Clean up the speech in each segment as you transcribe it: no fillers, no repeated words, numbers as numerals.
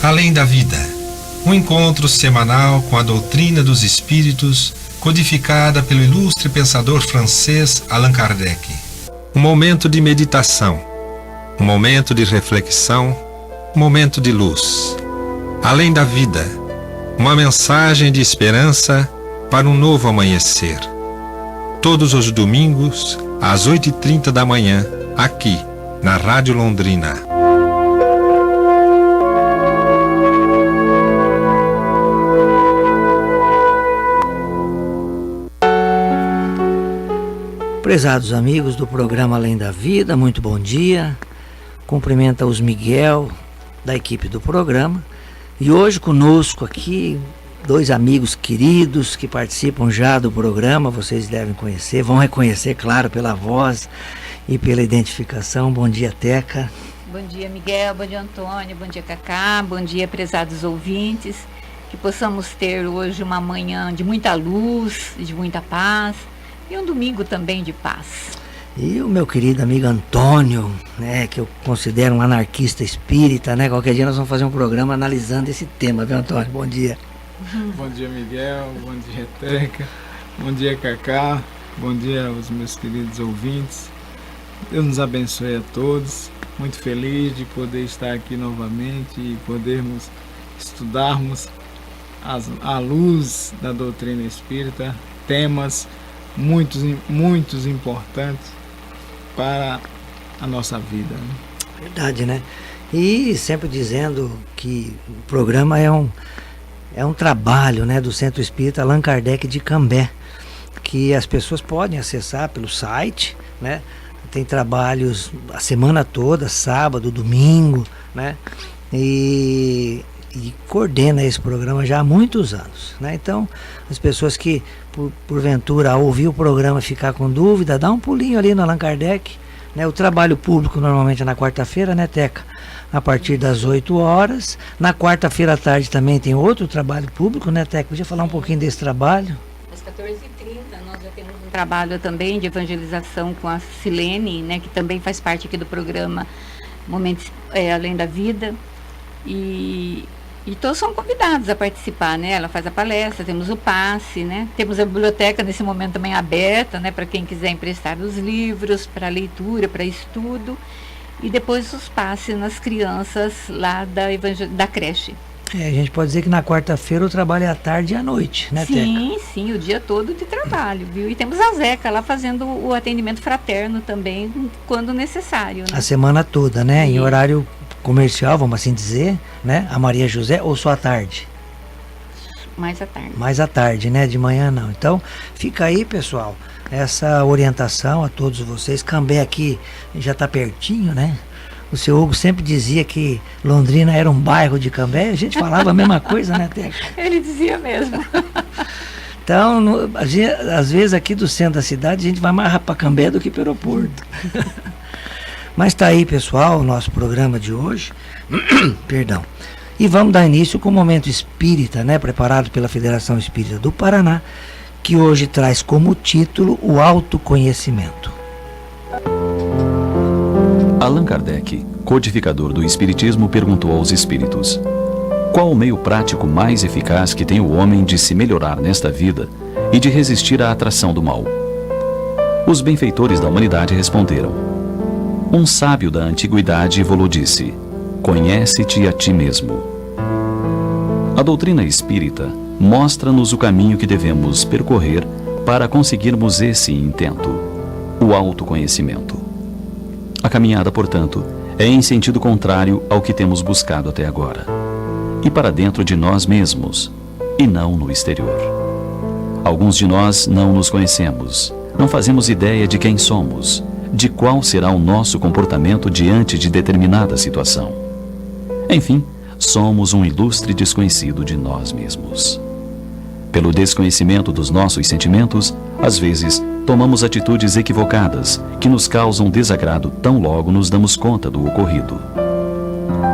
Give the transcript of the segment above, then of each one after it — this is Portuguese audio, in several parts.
Além da Vida, um encontro semanal com a doutrina dos espíritos, codificada pelo ilustre pensador francês Allan Kardec. Um momento de meditação, um momento de reflexão, um momento de luz. Além da Vida, uma mensagem de esperança para um novo amanhecer. Todos os domingos, às 8h30 da manhã, aqui, na Rádio Londrina. Prezados amigos do programa Além da Vida, muito bom dia. Cumprimenta os Miguel, da equipe do programa. E hoje conosco aqui, dois amigos queridos que participam já do programa, vocês devem conhecer, vão reconhecer, claro, pela voz e pela identificação. Bom dia, Teca. Bom dia, Miguel, bom dia, Antônio, bom dia, Cacá, bom dia, prezados ouvintes. Que possamos ter hoje uma manhã de muita luz, de muita paz. E um domingo também de paz. E o meu querido amigo Antônio, né, que eu considero um anarquista espírita, né? Qualquer dia nós vamos fazer um programa analisando esse tema, viu, Antônio? Bom dia. Bom dia, Miguel. Bom dia, Teca. Bom dia, Cacá. Bom dia aos meus queridos ouvintes. Deus nos abençoe a todos. Muito feliz de poder estar aqui novamente e podermos estudarmos à luz da doutrina espírita temas muitos importantes para a nossa vida, né? Verdade, né? E sempre dizendo que o programa é um trabalho, né, do Centro Espírita Allan Kardec de Cambé, que as pessoas podem acessar pelo site, né? Tem trabalhos a semana toda, sábado, domingo, né? E coordena esse programa já há muitos anos, né? Então, as pessoas que porventura ao ouvir o programa ficar com dúvida, dá um pulinho ali no Allan Kardec, né? O trabalho público normalmente é na quarta-feira, né, Teca? A partir das 8 horas. Na quarta-feira à tarde também tem outro trabalho público, né, Teca? Podia falar um pouquinho desse trabalho? Às 14h30 nós já temos um trabalho também de evangelização com a Silene, né, que também faz parte aqui do programa Momentos Além da Vida. E todos são convidados a participar, né? Ela faz a palestra, temos o passe, né? Temos a biblioteca nesse momento também aberta, né? Para quem quiser emprestar os livros, para leitura, para estudo. E depois os passes nas crianças lá da creche. A gente pode dizer que na quarta-feira o trabalho é à tarde e à noite, né, Teca? Sim, o dia todo de trabalho, viu? E temos a Zeca lá fazendo o atendimento fraterno também, quando necessário, né? A semana toda, né? Em horário comercial, vamos assim dizer, né? A Maria José, ou só à tarde? Mais à tarde. Mais à tarde, né? De manhã não. Então, fica aí, pessoal, essa orientação a todos vocês. Cambé aqui já está pertinho, né? O seu Hugo sempre dizia que Londrina era um bairro de Cambé. A gente falava a mesma coisa, né, Teca? Ele dizia mesmo. Então, às vezes aqui do centro da cidade, a gente vai mais para Cambé do que para o aeroporto. Mas está aí, pessoal, o nosso programa de hoje. Perdão. E vamos dar início com o Momento Espírita, né, preparado pela Federação Espírita do Paraná, que hoje traz como título o autoconhecimento. Allan Kardec, codificador do Espiritismo, perguntou aos espíritos: qual o meio prático mais eficaz que tem o homem de se melhorar nesta vida e de resistir à atração do mal? Os benfeitores da humanidade responderam: um sábio da antiguidade Evolô disse: conhece-te a ti mesmo. A doutrina espírita mostra-nos o caminho que devemos percorrer para conseguirmos esse intento, o autoconhecimento. A caminhada, portanto, é em sentido contrário ao que temos buscado até agora, e para dentro de nós mesmos, e não no exterior. Alguns de nós não nos conhecemos, não fazemos ideia de quem somos, de qual será o nosso comportamento diante de determinada situação. Enfim, somos um ilustre desconhecido de nós mesmos. Pelo desconhecimento dos nossos sentimentos, às vezes tomamos atitudes equivocadas que nos causam desagrado tão logo nos damos conta do ocorrido.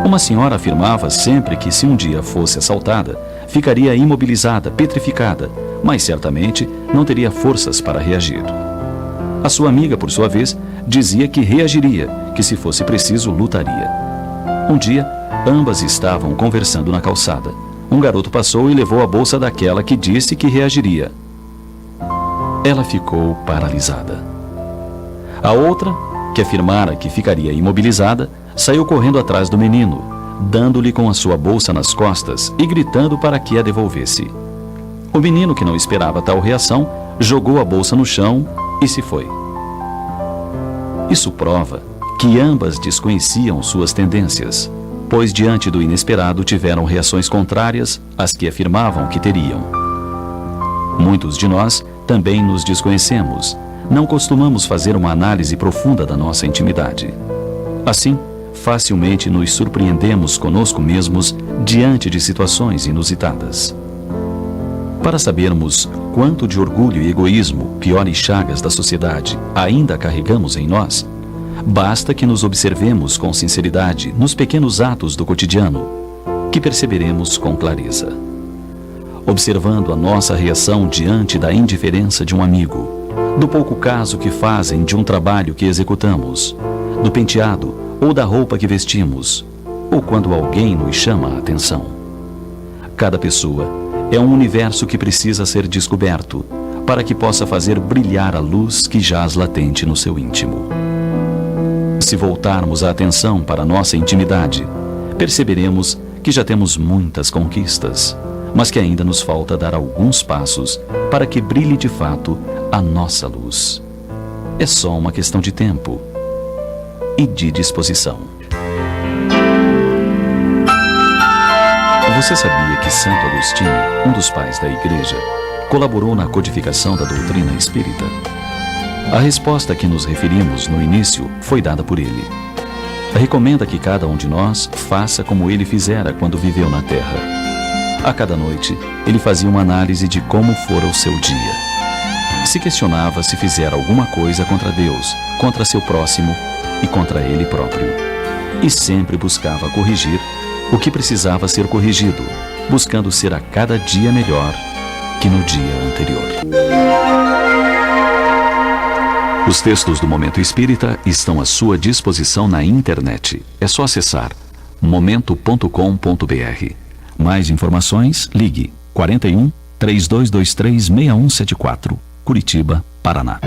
Uma senhora afirmava sempre que se um dia fosse assaltada, ficaria imobilizada, petrificada, mas certamente não teria forças para reagir. A sua amiga, por sua vez, dizia que reagiria, que se fosse preciso, lutaria. Um dia, Ambas estavam conversando na calçada. Um garoto passou e levou a bolsa daquela que disse que reagiria. Ela ficou paralisada. A outra, que afirmara que ficaria imobilizada, saiu correndo atrás do menino, dando-lhe com a sua bolsa nas costas e gritando para que a devolvesse. O menino, que não esperava tal reação, jogou a bolsa no chão e se foi. Isso prova que ambas desconheciam suas tendências, pois diante do inesperado tiveram reações contrárias às que afirmavam que teriam. Muitos de nós também nos desconhecemos, não costumamos fazer uma análise profunda da nossa intimidade. Assim, facilmente nos surpreendemos conosco mesmos diante de situações inusitadas. Para sabermos quanto de orgulho e egoísmo, piores chagas da sociedade, ainda carregamos em nós, basta que nos observemos com sinceridade nos pequenos atos do cotidiano, que perceberemos com clareza. Observando a nossa reação diante da indiferença de um amigo, do pouco caso que fazem de um trabalho que executamos, do penteado ou da roupa que vestimos, ou quando alguém nos chama a atenção. Cada pessoa é um universo que precisa ser descoberto para que possa fazer brilhar a luz que jaz latente no seu íntimo. Se voltarmos a atenção para a nossa intimidade, perceberemos que já temos muitas conquistas, mas que ainda nos falta dar alguns passos para que brilhe de fato a nossa luz. É só uma questão de tempo e de disposição. Você sabia que Santo Agostinho, um dos pais da Igreja, colaborou na codificação da doutrina espírita? A resposta que nos referimos no início foi dada por ele. Recomenda que cada um de nós faça como ele fizera quando viveu na Terra. A cada noite, ele fazia uma análise de como fora o seu dia. Se questionava se fizera alguma coisa contra Deus, contra seu próximo e contra ele próprio. E sempre buscava corrigir o que precisava ser corrigido, buscando ser a cada dia melhor que no dia anterior. Os textos do Momento Espírita estão à sua disposição na internet. É só acessar momento.com.br. Mais informações, ligue 41 3223 6174, Curitiba, Paraná.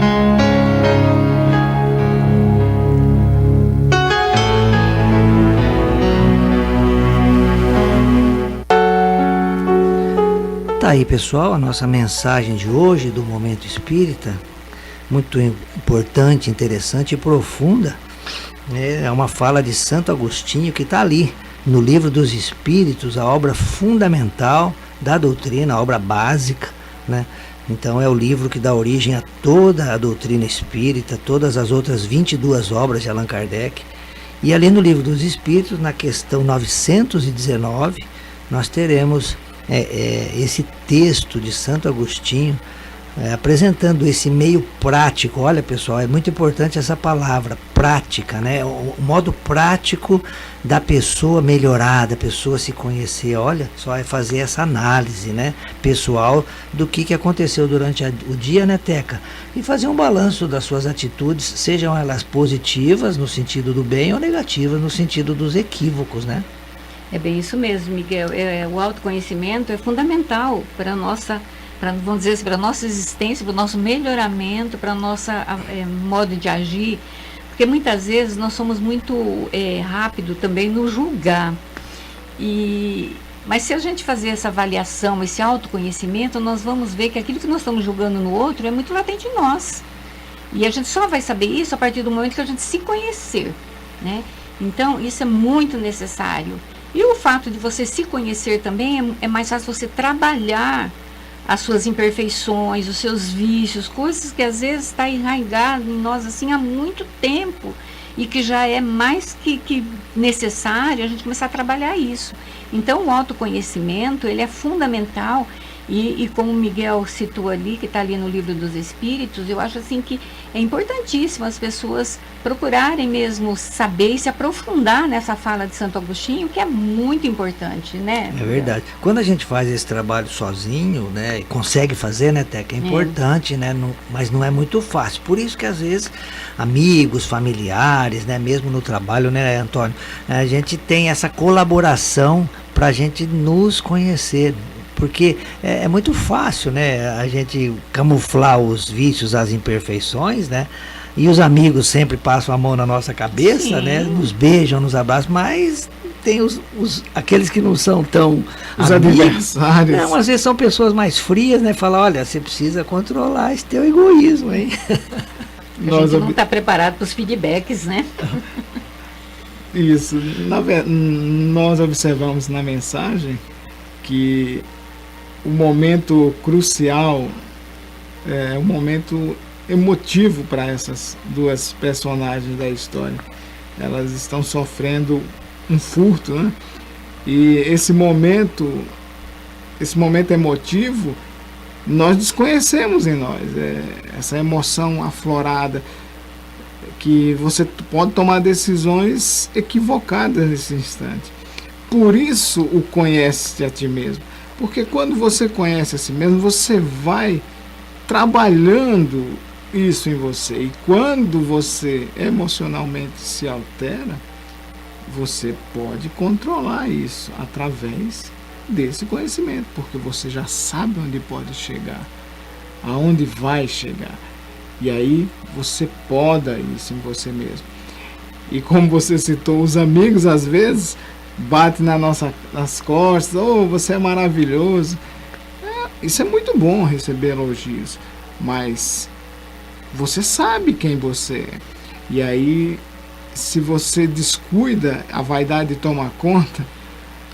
Tá aí, pessoal, a nossa mensagem de hoje do Momento Espírita, muito importante, interessante e profunda. É uma fala de Santo Agostinho que está ali no Livro dos Espíritos, a obra fundamental da doutrina, a obra básica, né? Então é o livro que dá origem a toda a doutrina espírita, todas as outras 22 obras de Allan Kardec. E ali no Livro dos Espíritos, na questão 919, nós teremos esse texto de Santo Agostinho apresentando esse meio prático. Olha, pessoal, é muito importante essa palavra, prática, né? O modo prático da pessoa melhorar, da pessoa se conhecer. Olha, só é fazer essa análise, né, pessoal, do que aconteceu durante o dia, né, Teca? E fazer um balanço das suas atitudes, sejam elas positivas no sentido do bem ou negativas no sentido dos equívocos, né? É bem isso mesmo, Miguel. O autoconhecimento é fundamental para a nossa, vamos dizer assim, para a nossa existência, para o nosso melhoramento, para o nosso modo de agir, porque muitas vezes nós somos muito rápido também no julgar. Mas se a gente fazer essa avaliação, esse autoconhecimento, nós vamos ver que aquilo que nós estamos julgando no outro é muito latente em nós. E a gente só vai saber isso a partir do momento que a gente se conhecer, né? Então, isso é muito necessário. E o fato de você se conhecer também é mais fácil você trabalhar as suas imperfeições, os seus vícios, coisas que às vezes está enraizado em nós assim há muito tempo e que já é mais que necessário a gente começar a trabalhar isso. Então o autoconhecimento, ele é fundamental e como o Miguel citou ali, que está ali no Livro dos Espíritos, eu acho assim que é importantíssimo as pessoas procurarem mesmo saber e se aprofundar nessa fala de Santo Agostinho, que é muito importante, né? É verdade. Quando a gente faz esse trabalho sozinho, né, e consegue fazer, né, Teca, é importante, né, mas não é muito fácil. Por isso que às vezes amigos, familiares, né, mesmo no trabalho, né, Antônio, a gente tem essa colaboração para a gente nos conhecer. Porque é muito fácil, né, a gente camuflar os vícios, as imperfeições, né? E os amigos sempre passam a mão na nossa cabeça, Sim. né? Nos beijam, nos abraçam, mas tem aqueles que não são tão Os amigos. adversários. Não, às vezes são pessoas mais frias, né? Falam, olha, você precisa controlar esse teu egoísmo, hein? A gente não está preparado para os feedbacks, né? Isso. Nós observamos na mensagem que o momento crucial é um momento emotivo para essas duas personagens da história. Elas estão sofrendo um furto, né? E esse momento emotivo nós desconhecemos em nós, essa emoção aflorada, que você pode tomar decisões equivocadas nesse instante. Por isso o conhece-te a ti mesmo, porque quando você conhece a si mesmo, você vai trabalhando isso em você, e quando você emocionalmente se altera, você pode controlar isso através desse conhecimento, porque você já sabe onde pode chegar, aonde vai chegar, e aí você poda isso em você mesmo. E como você citou, os amigos às vezes batem nas costas, você é maravilhoso. Isso é muito bom, receber elogios, mas você sabe quem você é. E aí, se você descuida, a vaidade toma conta,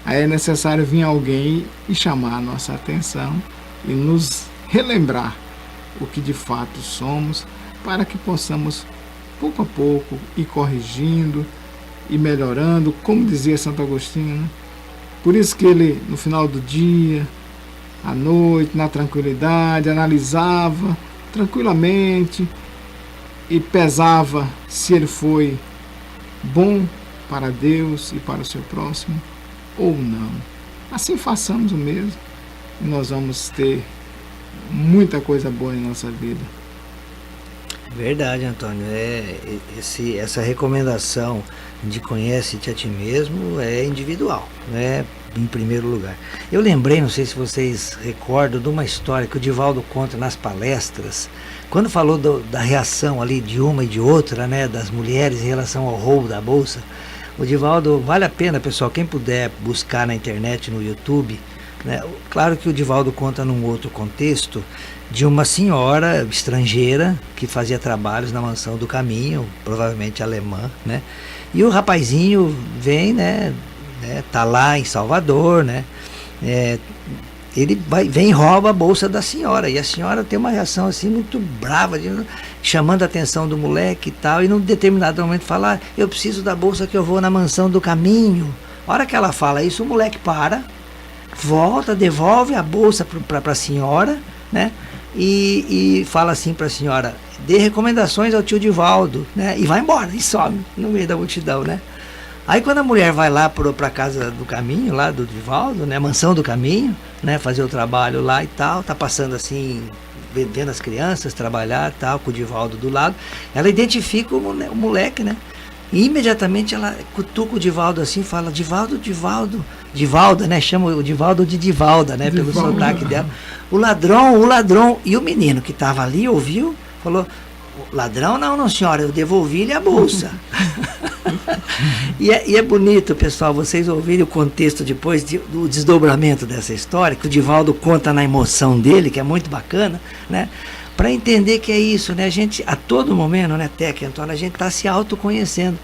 aí é necessário vir alguém e chamar a nossa atenção e nos relembrar o que de fato somos, para que possamos, pouco a pouco, ir corrigindo e melhorando, como dizia Santo Agostinho, né? Por isso que ele, no final do dia, à noite, na tranquilidade, analisava tranquilamente e pesava se ele foi bom para Deus e para o seu próximo ou não. Assim façamos o mesmo e nós vamos ter muita coisa boa em nossa vida. Verdade, Antônio. Essa recomendação de conhece-te a ti mesmo é individual, né? Em primeiro lugar. Eu lembrei, não sei se vocês recordam, de uma história que o Divaldo conta nas palestras, quando falou da reação ali de uma e de outra, né, das mulheres em relação ao roubo da bolsa. O Divaldo, vale a pena, pessoal, quem puder buscar na internet, no YouTube, né? Claro que o Divaldo conta num outro contexto de uma senhora estrangeira que fazia trabalhos na Mansão do Caminho, provavelmente alemã, né? E o rapazinho vem, né, tá lá em Salvador, né? Ele vem e rouba a bolsa da senhora, e a senhora tem uma reação assim muito brava, chamando a atenção do moleque e tal, e num determinado momento fala, eu preciso da bolsa que eu vou na Mansão do Caminho. A hora que ela fala isso, o moleque para, volta, devolve a bolsa para a senhora, né? E fala assim para a senhora, dê recomendações ao tio Divaldo, né? E vai embora, e some no meio da multidão, né? Aí quando a mulher vai lá para a casa do Caminho, lá do Divaldo, né, Mansão do Caminho, né, fazer o trabalho lá e tal, tá passando assim, vendo as crianças trabalhar e tal, com o Divaldo do lado, ela identifica o moleque, né? E imediatamente ela cutuca o Divaldo assim, fala, Divalda, né? Chama o Divaldo de Divalda, né? Pelo sotaque dela. O ladrão. E o menino que estava ali ouviu, falou, ladrão não senhora, eu devolvi-lhe a bolsa. E é bonito, pessoal, vocês ouvirem o contexto depois do desdobramento dessa história, que o Divaldo conta na emoção dele, que é muito bacana, né? Para entender que é isso, né? A gente, a todo momento, né, Teca, Antônio, a gente está se autoconhecendo.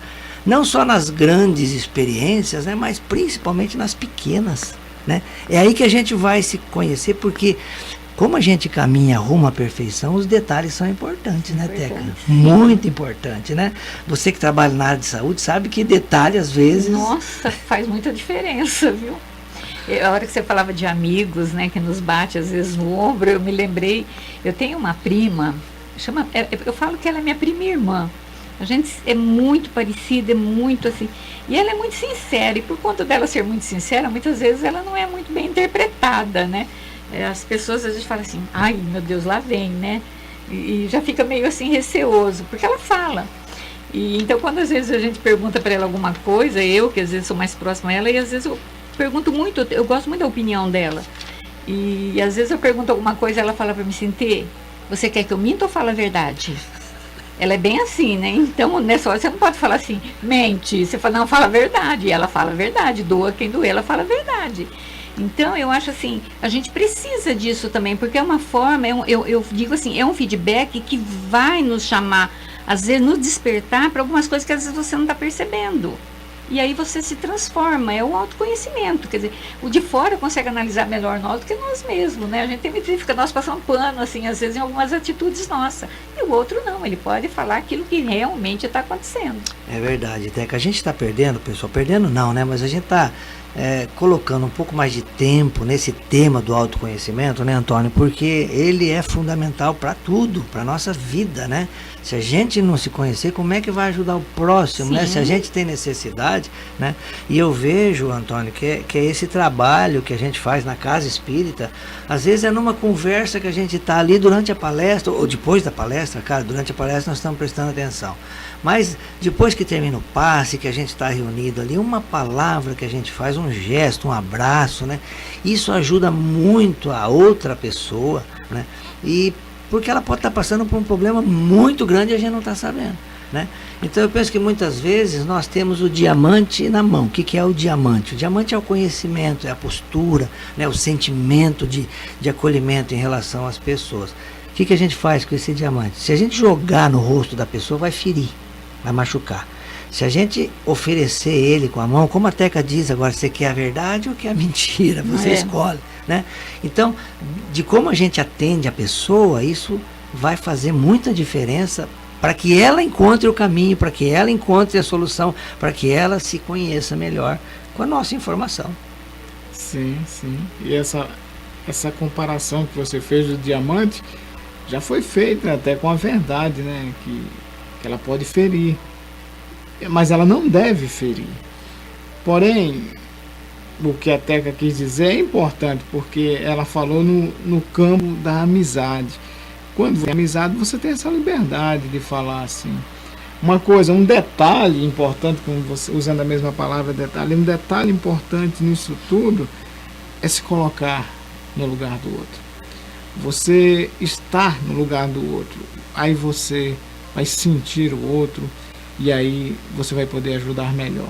Não só nas grandes experiências, né, mas principalmente nas pequenas, né? É aí que a gente vai se conhecer, porque como a gente caminha rumo à perfeição, os detalhes são importantes, né, Teca? Muito importante, né? Você que trabalha na área de saúde sabe que detalhe, às vezes... Nossa, faz muita diferença, viu? A hora que você falava de amigos, né, que nos bate às vezes no ombro, eu me lembrei, eu tenho uma prima, eu falo que ela é minha prima irmã, A gente é muito parecida, é muito assim. E ela é muito sincera, e por conta dela ser muito sincera, muitas vezes ela não é muito bem interpretada, né? As pessoas às vezes falam assim, ai meu Deus, lá vem, né? E já fica meio assim receoso, porque ela fala. E então quando às vezes a gente pergunta para ela alguma coisa, eu que às vezes sou mais próxima a ela, e às vezes eu pergunto muito, eu gosto muito da opinião dela. E às vezes eu pergunto alguma coisa, ela fala para mim assim, Tê, você quer que eu minta ou fale a verdade? Ela é bem assim, né? Então, nessa hora você não pode falar assim, mente. Você fala, não, fala a verdade. E ela fala a verdade. Doa quem doer, ela fala a verdade. Então, eu acho assim, a gente precisa disso também, porque é uma forma, eu digo assim, é um feedback que vai nos chamar, às vezes, nos despertar para algumas coisas que às vezes você não está percebendo. E aí você se transforma, é o autoconhecimento. Quer dizer, o de fora consegue analisar melhor nós do que nós mesmos, né? A gente tem que ficar nós passando pano, assim, às vezes em algumas atitudes nossas. E o outro não, ele pode falar aquilo que realmente está acontecendo. É verdade, Teca. A gente está perdendo, pessoal, perdendo não, né? Mas a gente está colocando um pouco mais de tempo nesse tema do autoconhecimento, né, Antônio? Porque ele é fundamental para tudo, para nossa vida, né? Se a gente não se conhecer, como é que vai ajudar o próximo, né? Se a gente tem necessidade, né? E eu vejo, Antônio, que é esse trabalho que a gente faz na casa espírita, às vezes é numa conversa que a gente está ali durante a palestra, ou depois da palestra, cara, durante a palestra nós estamos prestando atenção. Mas depois que termina o passe, que a gente está reunido ali, uma palavra que a gente faz, um gesto, um abraço, né? Isso ajuda muito a outra pessoa, né? E porque ela pode estar passando por um problema muito grande e a gente não está sabendo, né? Então eu penso que muitas vezes nós temos o diamante na mão. O que é o diamante? O diamante é o conhecimento, é a postura, né? O sentimento de acolhimento em relação às pessoas. O que a gente faz com esse diamante? Se a gente jogar no rosto da pessoa, vai ferir, vai machucar. Se a gente oferecer ele com a mão, como a Teca diz agora, você quer a verdade ou quer a mentira? Você escolhe, né? Então, de como a gente atende a pessoa, isso vai fazer muita diferença para que ela encontre o caminho, para que ela encontre a solução, para que ela se conheça melhor com a nossa informação. Sim, sim. E essa comparação que você fez do diamante já foi feita até com a verdade, né? Que ela pode ferir, mas ela não deve ferir. Porém, o que a Teca quis dizer é importante, porque ela falou no campo da amizade. Quando você tem amizade, você tem essa liberdade de falar assim. Uma coisa, um detalhe importante, como você, usando a mesma palavra detalhe, um detalhe importante nisso tudo é se colocar no lugar do outro. Você estar no lugar do outro, aí você vai sentir o outro e aí você vai poder ajudar melhor.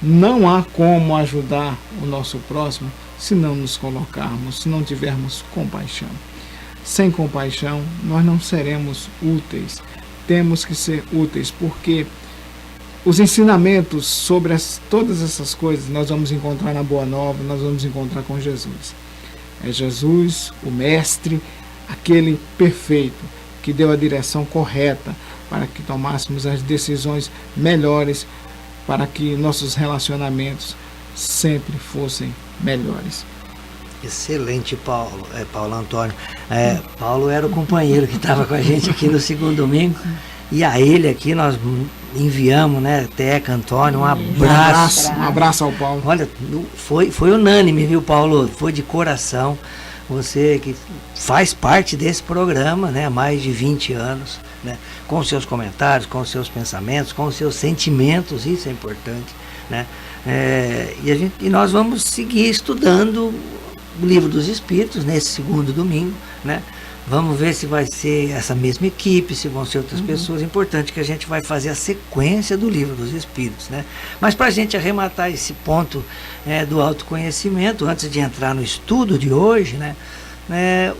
Não há como ajudar o nosso próximo se não nos colocarmos, se não tivermos compaixão. Sem compaixão, nós não seremos úteis. Temos que ser úteis, porque os ensinamentos sobre todas essas coisas nós vamos encontrar na Boa Nova, nós vamos encontrar com Jesus. É Jesus, o Mestre, aquele perfeito, que deu a direção correta para que tomássemos as decisões melhores, para que nossos relacionamentos sempre fossem melhores. Excelente, Paulo Antônio. Paulo era o companheiro que estava com a gente aqui no segundo domingo, e a ele aqui nós enviamos, né, Teca, Antônio, um abraço. Um abraço ao Paulo. Olha, foi unânime, viu, Paulo? Foi de coração. Você que faz parte desse programa, né, há mais de 20 anos, né, com seus comentários, com seus pensamentos, com seus sentimentos, isso é importante, né? E nós vamos seguir estudando o Livro dos Espíritos nesse segundo domingo, né? Vamos ver se vai ser essa mesma equipe, se vão ser outras pessoas. Importante que a gente vai fazer a sequência do Livro dos Espíritos, né? Mas para a gente arrematar esse ponto do autoconhecimento, antes de entrar no estudo de hoje, né?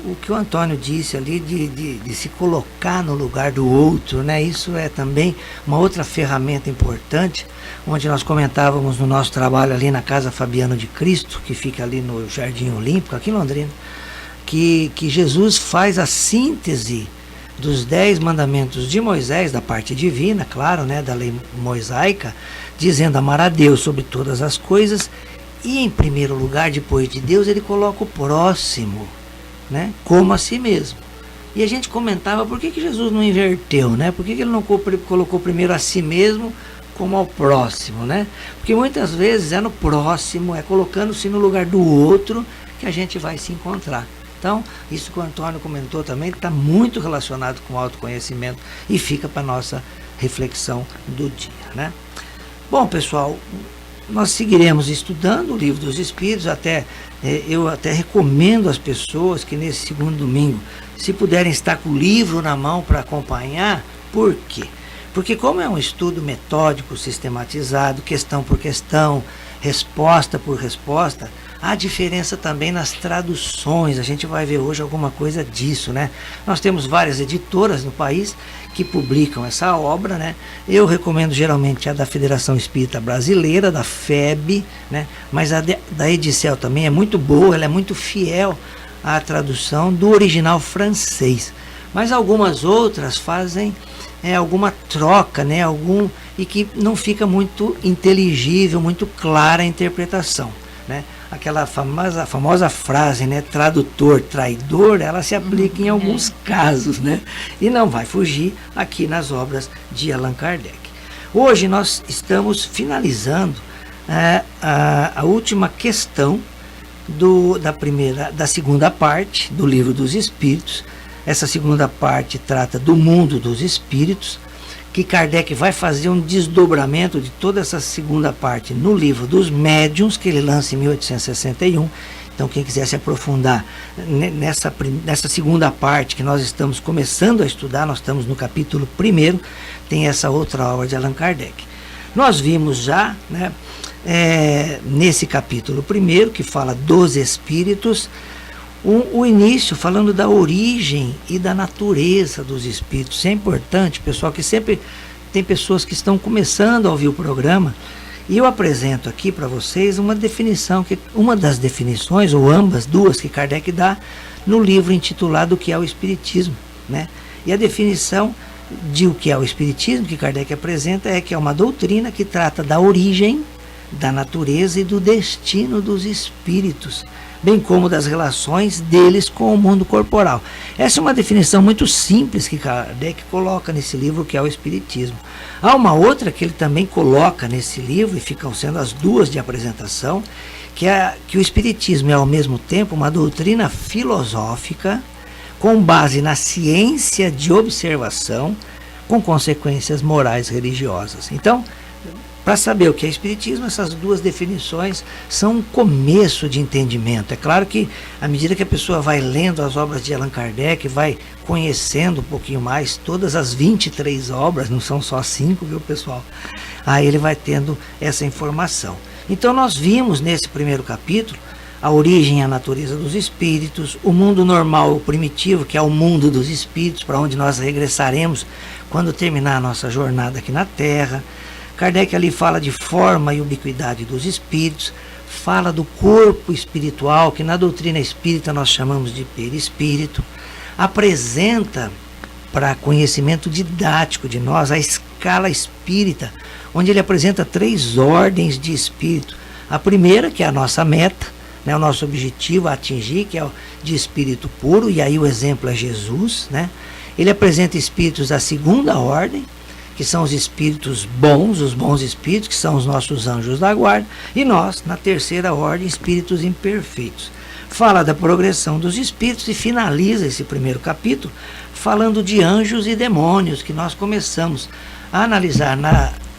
O que o Antônio disse ali de se colocar no lugar do outro, né? Isso é também uma outra ferramenta importante, onde nós comentávamos no nosso trabalho ali na Casa Fabiano de Cristo, que fica ali no Jardim Olímpico, aqui em Londrina, que Jesus faz a síntese dos 10 mandamentos de Moisés, da parte divina, claro, né, da lei mosaica, dizendo amar a Deus sobre todas as coisas, e em primeiro lugar, depois de Deus, ele coloca o próximo, né, como a si mesmo. E a gente comentava por que Jesus não inverteu, né? Por que ele não colocou primeiro a si mesmo como ao próximo, né? Porque muitas vezes é no próximo, é colocando-se no lugar do outro que a gente vai se encontrar. Então, isso que o Antônio comentou também está muito relacionado com o autoconhecimento e fica para a nossa reflexão do dia, né? Bom, pessoal, nós seguiremos estudando o Livro dos Espíritos, eu até recomendo às pessoas que nesse segundo domingo, se puderem estar com o livro na mão para acompanhar. Por quê? Porque como é um estudo metódico, sistematizado, questão por questão, resposta por resposta, há diferença também nas traduções. A gente vai ver hoje alguma coisa disso, né? Nós temos várias editoras no país que publicam essa obra, né? Eu recomendo geralmente a da Federação Espírita Brasileira, da FEB, né? Mas a da Edicel também é muito boa, ela é muito fiel à tradução do original francês. Mas algumas outras fazem alguma troca, né? E que não fica muito inteligível, muito clara a interpretação, né? Aquela famosa frase, né? Tradutor, traidor, ela se aplica em alguns casos, né? E não vai fugir aqui nas obras de Allan Kardec. Hoje nós estamos finalizando a última questão da segunda parte do Livro dos Espíritos. Essa segunda parte trata do mundo dos espíritos, que Kardec vai fazer um desdobramento de toda essa segunda parte no Livro dos Médiuns, que ele lança em 1861. Então, quem quiser se aprofundar nessa segunda parte que nós estamos começando a estudar, nós estamos no capítulo 1º, tem essa outra obra de Allan Kardec. Nós vimos já, né, nesse capítulo 1º, que fala dos espíritos, o início falando da origem e da natureza dos espíritos. Isso é importante, pessoal, que sempre tem pessoas que estão começando a ouvir o programa, e eu apresento aqui para vocês uma das definições, ou ambas, duas, que Kardec dá no livro intitulado O que é o Espiritismo, né? E a definição de o que é o Espiritismo que Kardec apresenta é que é uma doutrina que trata da origem, da natureza e do destino dos espíritos, bem como das relações deles com o mundo corporal. Essa é uma definição muito simples que Kardec coloca nesse livro, que é o Espiritismo. Há uma outra que ele também coloca nesse livro, e ficam sendo as duas de apresentação, que o Espiritismo é ao mesmo tempo uma doutrina filosófica com base na ciência de observação, com consequências morais religiosas. Então, para saber o que é Espiritismo, essas duas definições são um começo de entendimento. É claro que, à medida que a pessoa vai lendo as obras de Allan Kardec, vai conhecendo um pouquinho mais todas as 23 obras, não são só 5, viu, pessoal? Aí ele vai tendo essa informação. Então nós vimos nesse primeiro capítulo a origem e a natureza dos espíritos, o mundo normal, o primitivo, que é o mundo dos espíritos, para onde nós regressaremos quando terminar a nossa jornada aqui na Terra. Kardec ali fala de forma e ubiquidade dos espíritos, fala do corpo espiritual, que na doutrina espírita nós chamamos de perispírito, apresenta para conhecimento didático de nós a escala espírita, onde ele apresenta 3 ordens de espírito. A primeira, que é a nossa meta, né, o nosso objetivo a atingir, que é o de espírito puro, e aí o exemplo é Jesus, né? Ele apresenta espíritos da segunda ordem, que são os espíritos bons, os bons espíritos, que são os nossos anjos da guarda, e nós, na terceira ordem, espíritos imperfeitos. Fala da progressão dos espíritos e finaliza esse primeiro capítulo falando de anjos e demônios, que nós começamos a analisar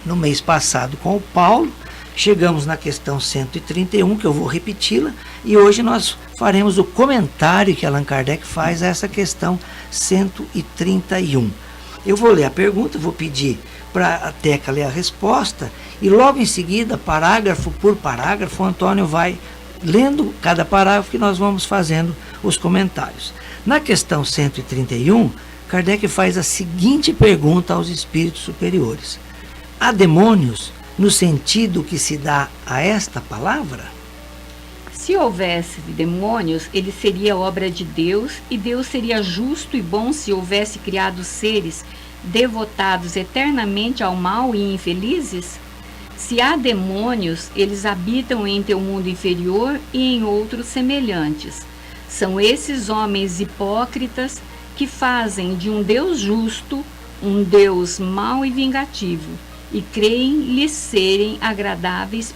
no mês passado com o Paulo. Chegamos na questão 131, que eu vou repeti-la, e hoje nós faremos o comentário que Allan Kardec faz a essa questão 131. Eu vou ler a pergunta, vou pedir para a Teca ler a resposta, e logo em seguida, parágrafo por parágrafo, o Antônio vai lendo cada parágrafo que nós vamos fazendo os comentários. Na questão 131, Kardec faz a seguinte pergunta aos espíritos superiores: há demônios no sentido que se dá a esta palavra? Se houvesse demônios, ele seria obra de Deus, e Deus seria justo e bom se houvesse criado seres devotados eternamente ao mal e infelizes? Se há demônios, eles habitam entre o mundo inferior e em outros semelhantes. São esses homens hipócritas que fazem de um Deus justo um Deus mau e vingativo, e creem lhes serem agradáveis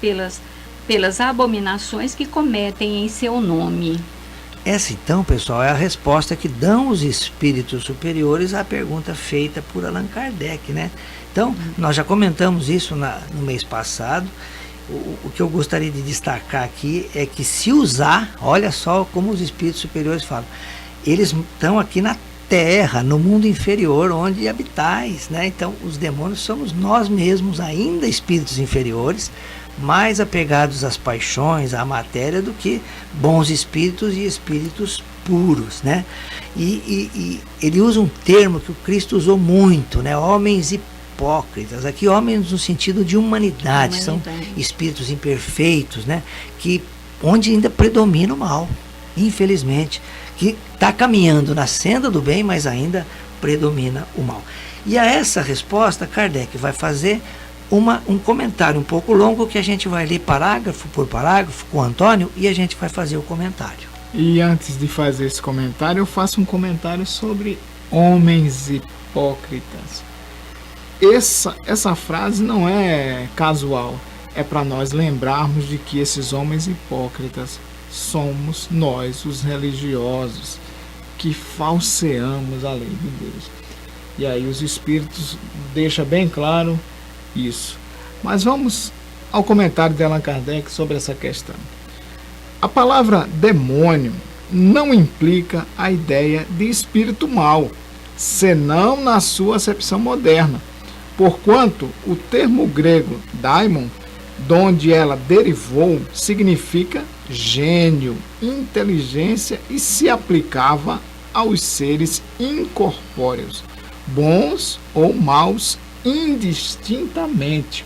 pelas abominações que cometem em seu nome. Essa, então, pessoal, é a resposta que dão os espíritos superiores à pergunta feita por Allan Kardec, né? Então, nós já comentamos isso no mês passado. O que eu gostaria de destacar aqui é que, se usar, olha só como os espíritos superiores falam, eles estão aqui na Terra, no mundo inferior, onde habitais, né? Então, os demônios somos nós mesmos, ainda espíritos inferiores, mais apegados às paixões, à matéria, do que bons espíritos e espíritos puros, né? E ele usa um termo que o Cristo usou muito, né? Homens hipócritas. Aqui, homens no sentido de humanidade. São espíritos imperfeitos, né? Onde ainda predomina o mal, infelizmente, que está caminhando na senda do bem, mas ainda predomina o mal. E a essa resposta, Kardec vai fazer um comentário um pouco longo, que a gente vai ler parágrafo por parágrafo com o Antônio, e a gente vai fazer o comentário. E antes de fazer esse comentário, eu faço um comentário sobre homens hipócritas. Essa frase não é casual, é para nós lembrarmos de que esses homens hipócritas somos nós, os religiosos, que falseamos a lei de Deus. E aí os espíritos deixam bem claro isso. Mas vamos ao comentário de Allan Kardec sobre essa questão. A palavra demônio não implica a ideia de espírito mau, senão na sua acepção moderna, porquanto o termo grego daimon, de onde ela derivou, significa gênio, inteligência, e se aplicava aos seres incorpóreos, bons ou maus indistintamente.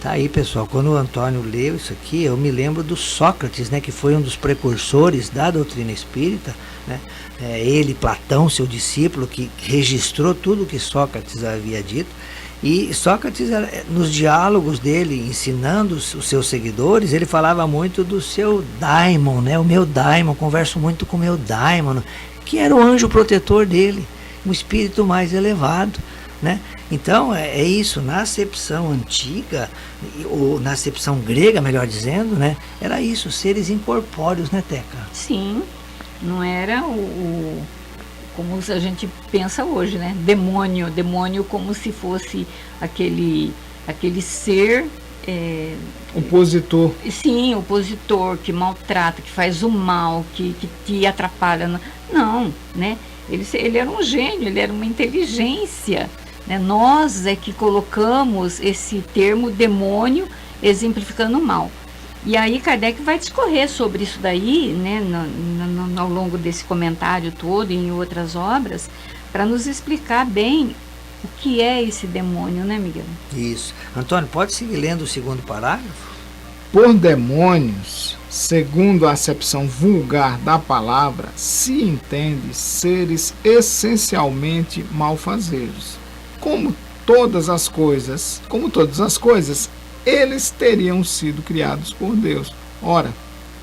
Tá aí, pessoal, quando o Antônio leu isso aqui, eu me lembro do Sócrates, né, que foi um dos precursores da doutrina espírita, né? Ele, Platão, seu discípulo, que registrou tudo o que Sócrates havia dito. E Sócrates, nos diálogos dele, ensinando os seus seguidores, ele falava muito do seu daimon, né? O meu daimon, converso muito com o meu daimon, que era o anjo protetor dele, um espírito mais elevado, né? Então, é isso, na acepção antiga, ou na acepção grega, melhor dizendo, né? Era isso, seres incorpóreos, né, Teca? Sim, não era como a gente pensa hoje, né? Demônio como se fosse aquele ser... opositor. Sim, opositor, que maltrata, que faz o mal, que te atrapalha. Não, né? Ele era um gênio, ele era uma inteligência, né? Nós é que colocamos esse termo demônio exemplificando o mal. E aí Kardec vai discorrer sobre isso daí, né, ao longo desse comentário todo e em outras obras, para nos explicar bem o que é esse demônio, né, Miguel? Isso. Antônio, pode seguir lendo o segundo parágrafo? Por demônios, segundo a acepção vulgar da palavra, se entende seres essencialmente malfazejos. Como todas as coisas, eles teriam sido criados por Deus. Ora,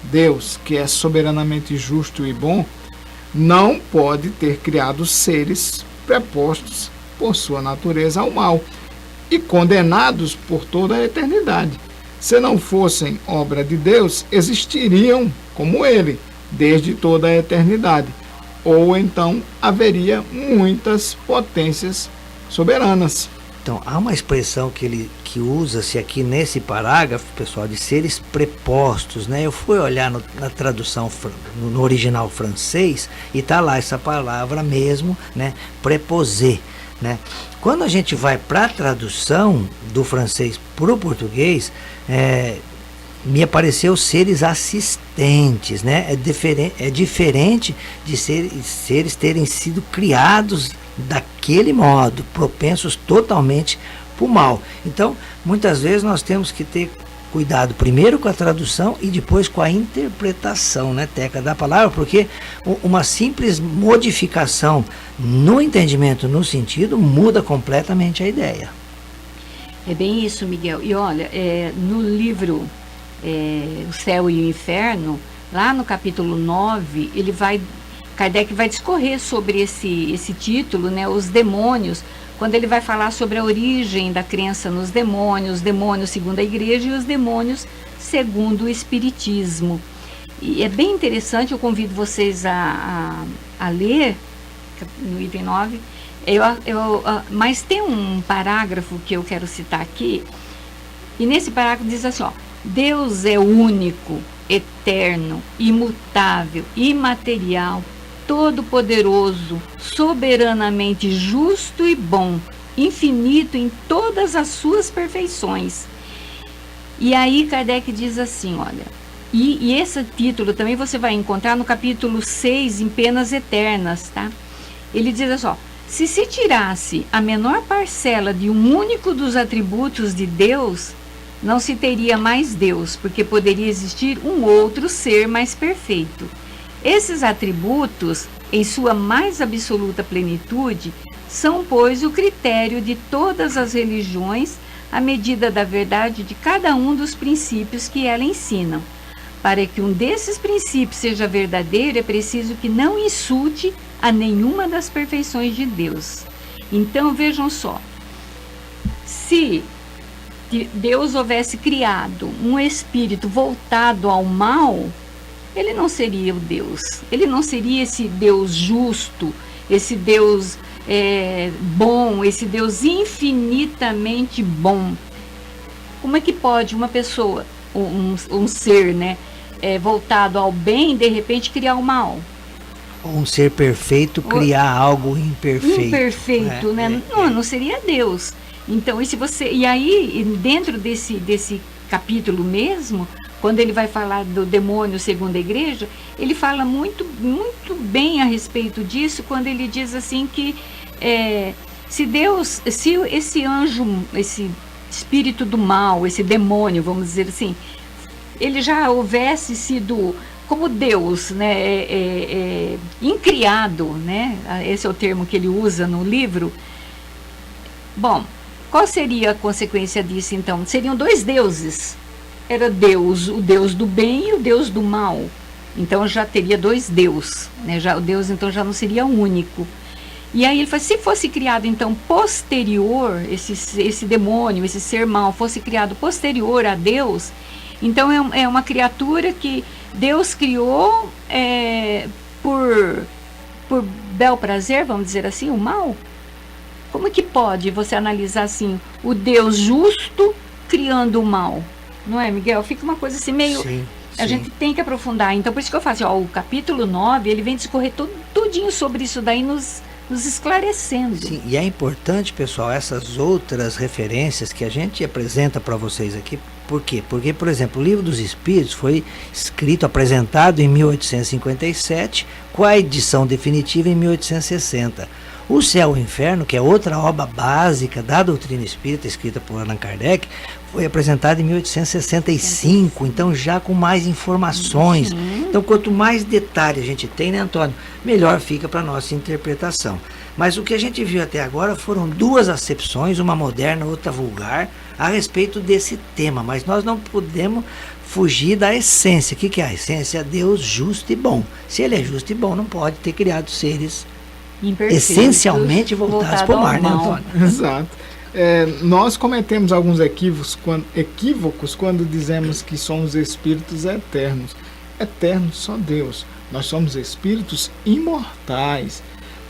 Deus, que é soberanamente justo e bom, não pode ter criado seres prepostos por sua natureza ao mal e condenados por toda a eternidade. Se não fossem obra de Deus, existiriam como ele, desde toda a eternidade. Ou então haveria muitas potências soberanas. Então, há uma expressão que usa-se aqui nesse parágrafo, pessoal, de seres prepostos, né? Eu fui olhar na tradução, no original francês, e está lá essa palavra mesmo, né? Preposé, né? Quando a gente vai para a tradução do francês para o português, me apareceu seres assistentes, né? É diferente de seres terem sido criados daquele modo, propensos totalmente para o mal. Então, muitas vezes nós temos que ter cuidado primeiro com a tradução e depois com a interpretação, né, Teca, da palavra, porque uma simples modificação no entendimento, no sentido, muda completamente a ideia. É bem isso, Miguel. E olha, no livro O Céu e o Inferno, lá no capítulo 9, Kardec vai discorrer sobre esse título, né, os demônios, quando ele vai falar sobre a origem da crença nos demônios, os demônios segundo a igreja e os demônios segundo o espiritismo. E é bem interessante, eu convido vocês a ler, no item 9, mas tem um parágrafo que eu quero citar aqui, e nesse parágrafo diz assim, ó, Deus é único, eterno, imutável, imaterial, todo-poderoso, soberanamente justo e bom, infinito em todas as suas perfeições. E aí Kardec diz assim, olha, e esse título também você vai encontrar no capítulo 6, em Penas Eternas, tá? Ele diz assim, ó, se tirasse a menor parcela de um único dos atributos de Deus, não se teria mais Deus, porque poderia existir um outro ser mais perfeito. Esses atributos, em sua mais absoluta plenitude, são, pois, o critério de todas as religiões, à medida da verdade de cada um dos princípios que ela ensinam. Para que um desses princípios seja verdadeiro, é preciso que não insulte a nenhuma das perfeições de Deus. Então, vejam só, se Deus houvesse criado um espírito voltado ao mal, ele não seria o Deus, ele não seria esse Deus justo, esse Deus bom, esse Deus infinitamente bom. Como é que pode uma pessoa, um ser, né, voltado ao bem, de repente criar o mal? Um ser perfeito criar algo imperfeito. Imperfeito, né? Não seria Deus. Então, e aí, dentro desse capítulo mesmo, quando ele vai falar do demônio segundo a igreja, ele fala muito, muito bem a respeito disso, quando ele diz assim que se esse anjo, esse espírito do mal, esse demônio, vamos dizer assim, ele já houvesse sido como Deus, né, incriado, né, esse é o termo que ele usa no livro. Bom, qual seria a consequência disso, então? Seriam dois deuses. Era Deus, o Deus do bem e o Deus do mal. Então já teria dois deuses, né? O Deus então já não seria único. E aí ele fala, se fosse criado então posterior, esse demônio, esse ser mal, fosse criado posterior a Deus, então é uma criatura que Deus criou por bel prazer, vamos dizer assim, o mal. Como é que pode você analisar assim, o Deus justo criando o mal? Não é, Miguel? Fica uma coisa assim meio... Sim. A gente tem que aprofundar. Então, por isso que eu faço, o capítulo 9, ele vem discorrer tudinho sobre isso daí, nos esclarecendo. Sim, e é importante, pessoal, essas outras referências que a gente apresenta para vocês aqui. Por quê? Porque, por exemplo, o Livro dos Espíritos foi escrito, apresentado em 1857, com a edição definitiva em 1860. O Céu e o Inferno, que é outra obra básica da doutrina espírita, escrita por Allan Kardec, foi apresentado em 1865, então já com mais informações. Então, quanto mais detalhe a gente tem, né, Antônio, melhor fica para a nossa interpretação. Mas o que a gente viu até agora foram duas acepções, uma moderna, outra vulgar, a respeito desse tema. Mas nós não podemos fugir da essência. O que é a essência? É Deus justo e bom. Se ele é justo e bom, não pode ter criado seres essencialmente voltados para o mar, né, Antônio? Exato. Nós cometemos alguns equívocos quando dizemos que somos espíritos eternos. Eternos só Deus. Nós somos espíritos imortais.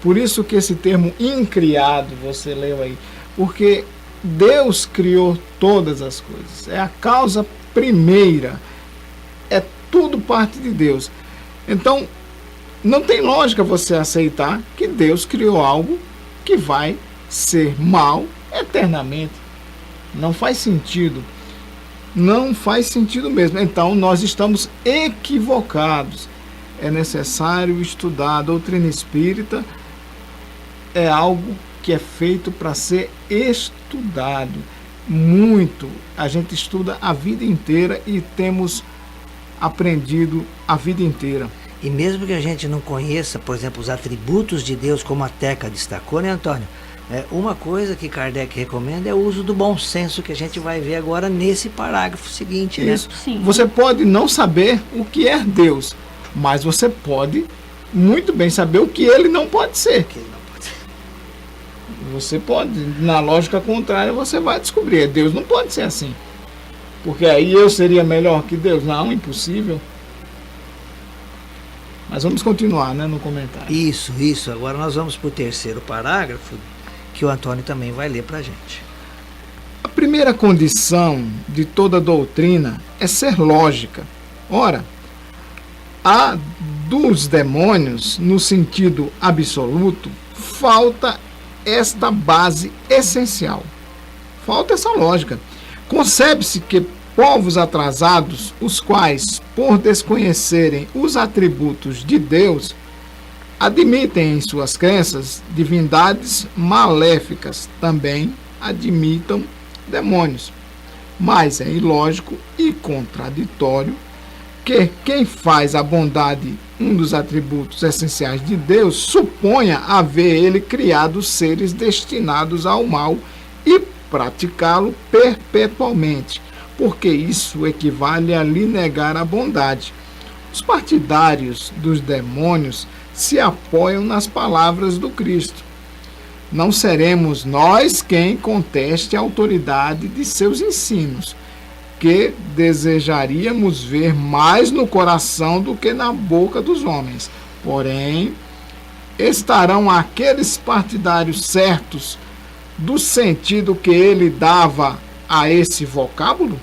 Por isso que esse termo incriado, você leu aí, porque Deus criou todas as coisas. É a causa primeira. É tudo parte de Deus. Então, não tem lógica você aceitar que Deus criou algo que vai ser mal eternamente. Não faz sentido. Não faz sentido mesmo. Então, nós estamos equivocados. É necessário estudar. A doutrina espírita é algo que é feito para ser estudado. Muito. A gente estuda a vida inteira e temos aprendido a vida inteira. E mesmo que a gente não conheça, por exemplo, os atributos de Deus, como a Teca destacou, né, Antônio? Uma coisa que Kardec recomenda é o uso do bom senso, que a gente vai ver agora nesse parágrafo seguinte. Isso. Né? Sim. Você pode não saber o que é Deus, mas você pode muito bem saber o que ele não pode ser. Que ele não pode ser. Você pode, na lógica contrária, você vai descobrir. Deus não pode ser assim. Porque aí eu seria melhor que Deus. Não, impossível. Mas vamos continuar, né, no comentário. Isso. Agora nós vamos para o terceiro parágrafo, que o Antônio também vai ler para a gente. A primeira condição de toda doutrina é ser lógica. Ora, a dos demônios, no sentido absoluto, falta esta base essencial. Falta essa lógica. Concebe-se que povos atrasados, os quais, por desconhecerem os atributos de Deus, admitem em suas crenças divindades maléficas, também admitam demônios. Mas é ilógico e contraditório que quem faz a bondade um dos atributos essenciais de Deus suponha haver ele criado seres destinados ao mal e praticá-lo perpetualmente, porque isso equivale a lhe negar a bondade. Os partidários dos demônios se apoiam nas palavras do Cristo. Não seremos nós quem conteste a autoridade de seus ensinos, que desejaríamos ver mais no coração do que na boca dos homens. Porém, estarão aqueles partidários certos do sentido que ele dava a esse vocábulo?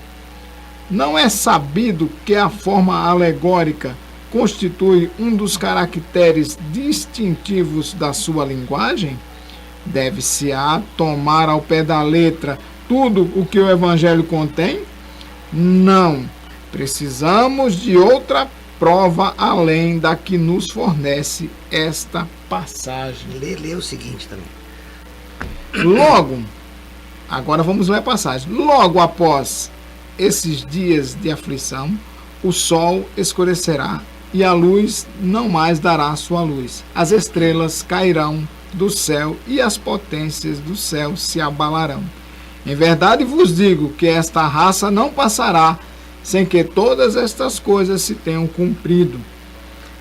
Não é sabido que a forma alegórica constitui um dos caracteres distintivos da sua linguagem? Deve-se-á tomar ao pé da letra tudo o que o Evangelho contém? Não. Precisamos de outra prova além da que nos fornece esta passagem. Lê o seguinte também. Logo, agora vamos ler a passagem. Logo após esses dias de aflição, o sol escurecerá e a luz não mais dará sua luz. As estrelas cairão do céu e as potências do céu se abalarão. Em verdade vos digo que esta raça não passará sem que todas estas coisas se tenham cumprido.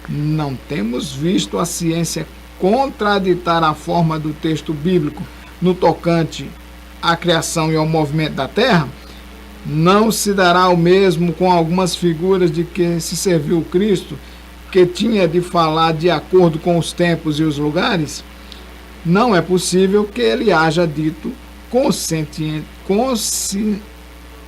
Não temos visto a ciência contraditar a forma do texto bíblico no tocante à criação e ao movimento da terra? Não se dará o mesmo com algumas figuras de que se serviu Cristo, que tinha de falar de acordo com os tempos e os lugares? Não é possível que ele haja dito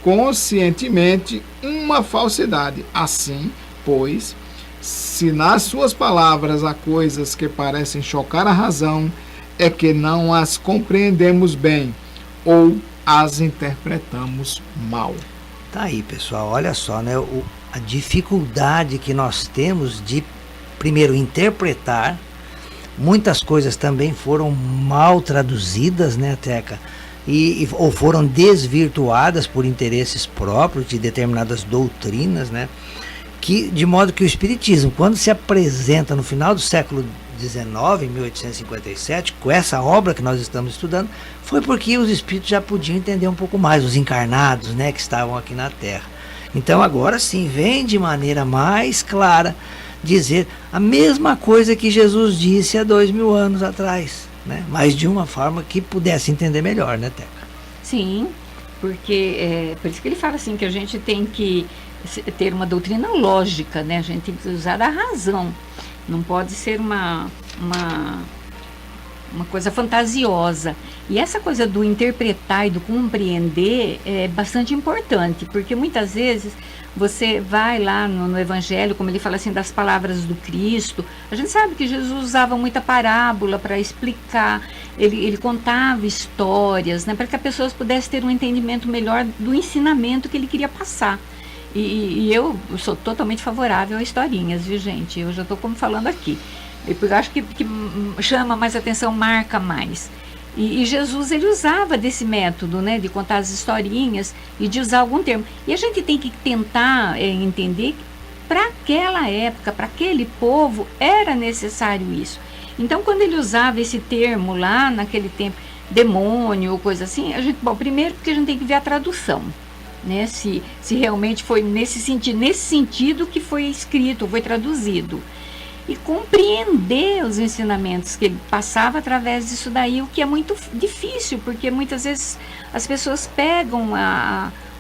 conscientemente uma falsidade. Assim, pois, se nas suas palavras há coisas que parecem chocar a razão, é que não as compreendemos bem ou as interpretamos mal. Tá aí, pessoal, olha só, né? A dificuldade que nós temos de, primeiro, interpretar. Muitas coisas também foram mal traduzidas, né, Teca? Ou foram desvirtuadas por interesses próprios de determinadas doutrinas, né? De modo que o Espiritismo, quando se apresenta no final do século XIX, em 1857, com essa obra que nós estamos estudando, foi porque os espíritos já podiam entender um pouco mais, os encarnados, né, que estavam aqui na Terra. Então agora sim, vem de maneira mais clara dizer a mesma coisa que Jesus disse há 2000 anos atrás, né? Mas de uma forma que pudesse entender melhor, né, Teca? Sim, porque por isso que ele fala assim, que a gente tem que ter uma doutrina lógica, né? A gente tem que usar a razão, não pode ser uma coisa fantasiosa. E essa coisa do interpretar e do compreender é bastante importante, porque muitas vezes você vai lá no Evangelho, como ele fala assim, das palavras do Cristo. A gente sabe que Jesus usava muita parábola para explicar, ele contava histórias, né, para que as pessoas pudessem ter um entendimento melhor do ensinamento que ele queria passar. E eu sou totalmente favorável a historinhas, viu, gente? Eu já estou como falando aqui. Eu acho que chama mais atenção, marca mais. E Jesus, ele usava desse método, né, de contar as historinhas e de usar algum termo. E a gente tem que tentar entender que para aquela época, para aquele povo, era necessário isso. Então, quando ele usava esse termo lá naquele tempo, demônio ou coisa assim, primeiro porque a gente tem que ver a tradução, né, se realmente foi nesse sentido que foi escrito, foi traduzido. e compreender os ensinamentos que ele passava através disso daí, o que é muito difícil, porque muitas vezes as pessoas pegam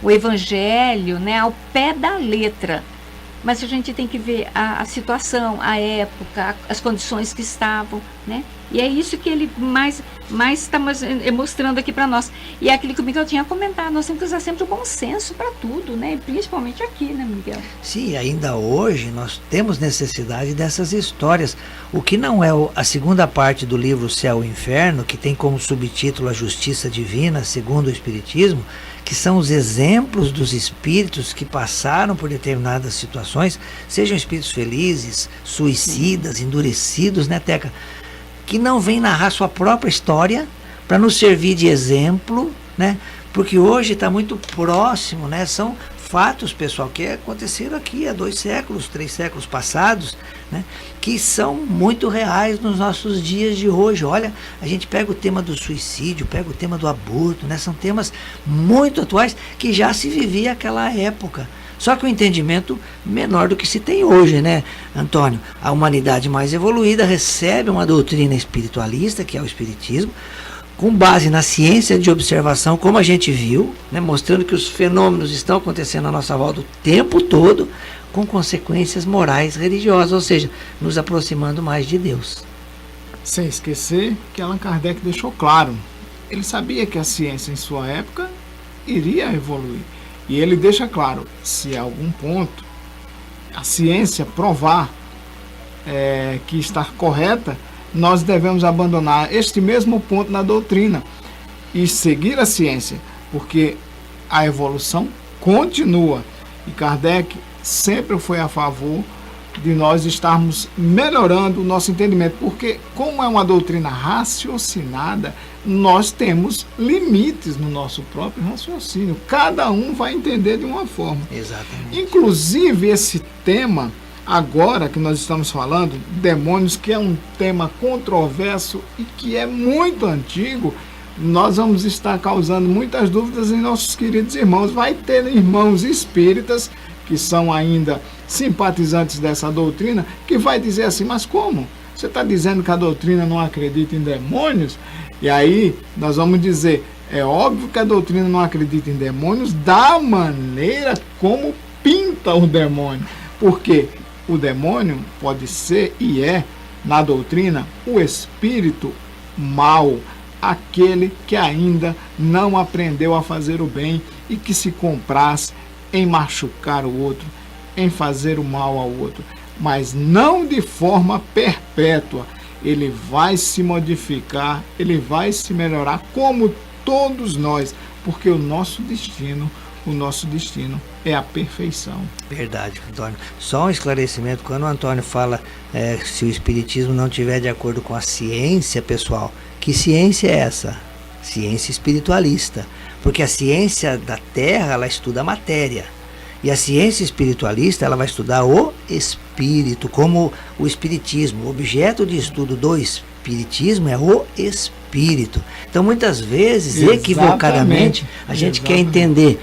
o evangelho, né, ao pé da letra. Mas a gente tem que ver a situação, a época, as condições que estavam, né? E é isso que ele mais está mostrando aqui para nós. E é aquilo que o Miguel tinha comentado, nós temos que usar sempre o bom senso para tudo, né? E principalmente aqui, né, Miguel? Sim, ainda hoje nós temos necessidade dessas histórias. O que não é a segunda parte do livro Céu e Inferno, que tem como subtítulo A Justiça Divina, segundo o Espiritismo, que são os exemplos dos espíritos que passaram por determinadas situações, sejam espíritos felizes, suicidas, endurecidos, né, Teca? Que não vem narrar sua própria história para nos servir de exemplo, né? Porque hoje está muito próximo, né? São fatos, pessoal, que aconteceram aqui há 2 séculos, 3 séculos passados, né? Que são muito reais nos nossos dias de hoje. Olha, a gente pega o tema do suicídio, pega o tema do aborto, né? São temas muito atuais que já se vivia naquela época. Só que o entendimento menor do que se tem hoje, né, Antônio? A humanidade mais evoluída recebe uma doutrina espiritualista, que é o Espiritismo, com base na ciência de observação, como a gente viu, né, mostrando que os fenômenos estão acontecendo à nossa volta o tempo todo, com consequências morais religiosas, ou seja, nos aproximando mais de Deus. Sem esquecer que Allan Kardec deixou claro, ele sabia que a ciência em sua época iria evoluir. E ele deixa claro, se a algum ponto a ciência provar que está correta, nós devemos abandonar este mesmo ponto na doutrina e seguir a ciência, porque a evolução continua. E Kardec sempre foi a favor de nós estarmos melhorando o nosso entendimento, porque como é uma doutrina raciocinada, nós temos limites no nosso próprio raciocínio. Cada um vai entender de uma forma. Exatamente. Inclusive esse tema, agora que nós estamos falando, demônios, que é um tema controverso e que é muito antigo, nós vamos estar causando muitas dúvidas em nossos queridos irmãos. Vai ter irmãos espíritas que são ainda simpatizantes dessa doutrina, que vai dizer assim, mas como? Você está dizendo que a doutrina não acredita em demônios? E aí nós vamos dizer, é óbvio que a doutrina não acredita em demônios da maneira como pinta o demônio. Porque o demônio pode ser e é, na doutrina, o espírito mau, aquele que ainda não aprendeu a fazer o bem e que se compraz em machucar o outro, em fazer o mal ao outro, mas não de forma perpétua. Ele vai se modificar, ele vai se melhorar, como todos nós, porque o nosso destino é a perfeição. Verdade, Antônio. Só um esclarecimento, quando o Antônio fala se o Espiritismo não estiver de acordo com a ciência, pessoal, que ciência é essa? Ciência espiritualista, porque a ciência da Terra, ela estuda a matéria, e a ciência espiritualista, ela vai estudar o espírito, como o espiritismo. O objeto de estudo do espiritismo é o espírito. Então, muitas vezes, Exatamente. equivocadamente, a gente quer entender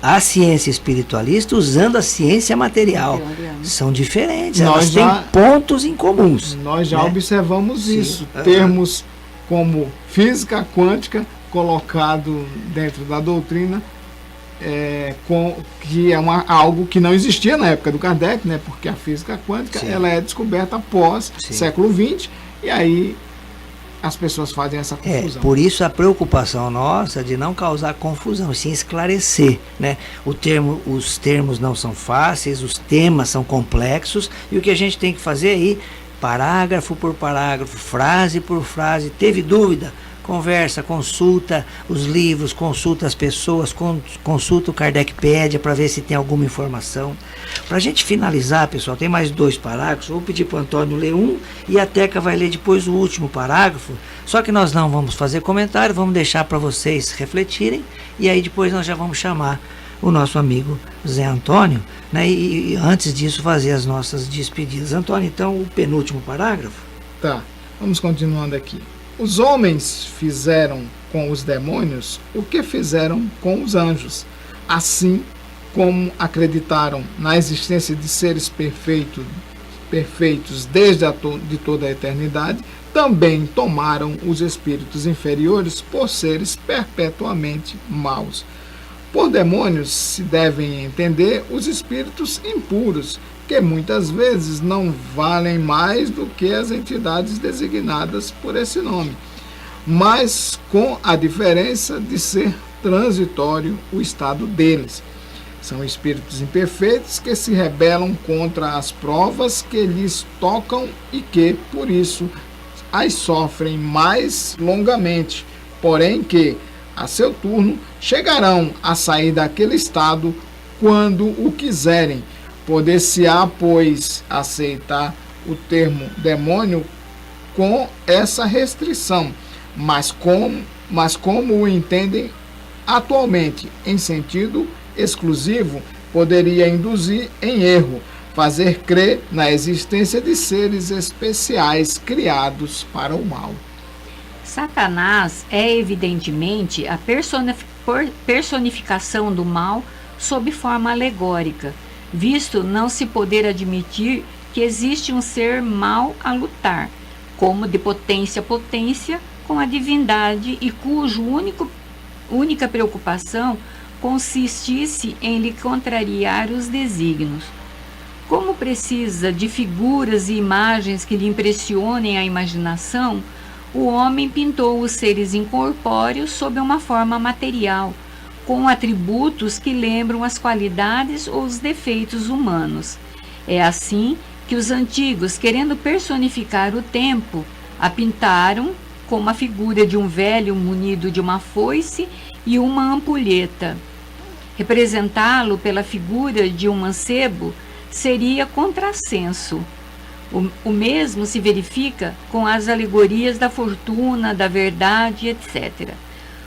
a ciência espiritualista usando a ciência material. São diferentes, elas têm pontos em comuns. Nós já observamos isso. Sim. Termos como física quântica colocado dentro da doutrina, que é algo que não existia na época do Kardec, né? Porque a física quântica ela é descoberta após século XX, e aí as pessoas fazem essa confusão. Por isso a preocupação nossa de não causar confusão, sim esclarecer, né? Os termos não são fáceis, os temas são complexos, e o que a gente tem que fazer aí, parágrafo por parágrafo, frase por frase. Teve dúvida? Conversa, consulta os livros, consulta as pessoas, consulta o Kardecpédia para ver se tem alguma informação. Para a gente finalizar, pessoal, tem mais 2 parágrafos. Vou pedir para o Antônio ler um e a Teca vai ler depois o último parágrafo. Só que nós não vamos fazer comentário, vamos deixar para vocês refletirem e aí depois nós já vamos chamar o nosso amigo Zé Antônio, né? E antes disso fazer as nossas despedidas. Antônio, então, o penúltimo parágrafo? Tá, vamos continuando aqui. Os homens fizeram com os demônios o que fizeram com os anjos. Assim como acreditaram na existência de seres perfeitos perfeitos desde de toda a eternidade, também tomaram os espíritos inferiores por seres perpetuamente maus. Por demônios se devem entender os espíritos impuros, que muitas vezes não valem mais do que as entidades designadas por esse nome, mas com a diferença de ser transitório o estado deles. São espíritos imperfeitos que se rebelam contra as provas que lhes tocam e que, por isso, as sofrem mais longamente, porém que, a seu turno, chegarão a sair daquele estado quando o quiserem. Poder-se-á, pois, aceitar o termo demônio com essa restrição, mas como o entendem atualmente, em sentido exclusivo, poderia induzir em erro, fazer crer na existência de seres especiais criados para o mal. Satanás é evidentemente a personificação do mal sob forma alegórica, visto não se poder admitir que existe um ser mau a lutar, como de potência a potência, com a divindade e cujo única preocupação consistisse em lhe contrariar os desígnios. Como precisa de figuras e imagens que lhe impressionem a imaginação, o homem pintou os seres incorpóreos sob uma forma material, com atributos que lembram as qualidades ou os defeitos humanos. É assim que os antigos, querendo personificar o tempo, a pintaram como a figura de um velho munido de uma foice e uma ampulheta. Representá-lo pela figura de um mancebo seria contrassenso. O mesmo se verifica com as alegorias da fortuna, da verdade, etc.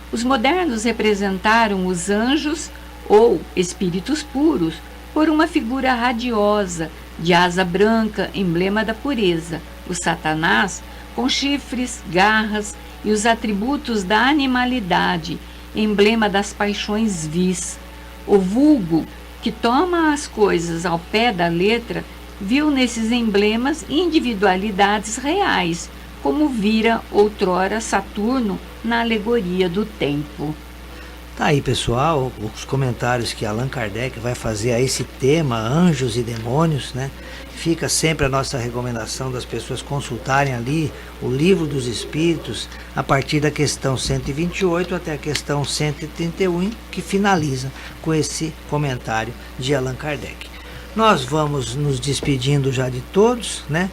Os modernos representaram os anjos, ou espíritos puros, por uma figura radiosa, de asa branca, emblema da pureza. O Satanás, com chifres, garras e os atributos da animalidade, emblema das paixões vis. O vulgo, que toma as coisas ao pé da letra, viu nesses emblemas individualidades reais, como vira outrora Saturno na alegoria do tempo. Tá aí, pessoal, os comentários que Allan Kardec vai fazer a esse tema, anjos e demônios, né? Fica sempre a nossa recomendação das pessoas consultarem ali o Livro dos Espíritos, a partir da questão 128 até a questão 131, que finaliza com esse comentário de Allan Kardec. Nós vamos nos despedindo já de todos, né?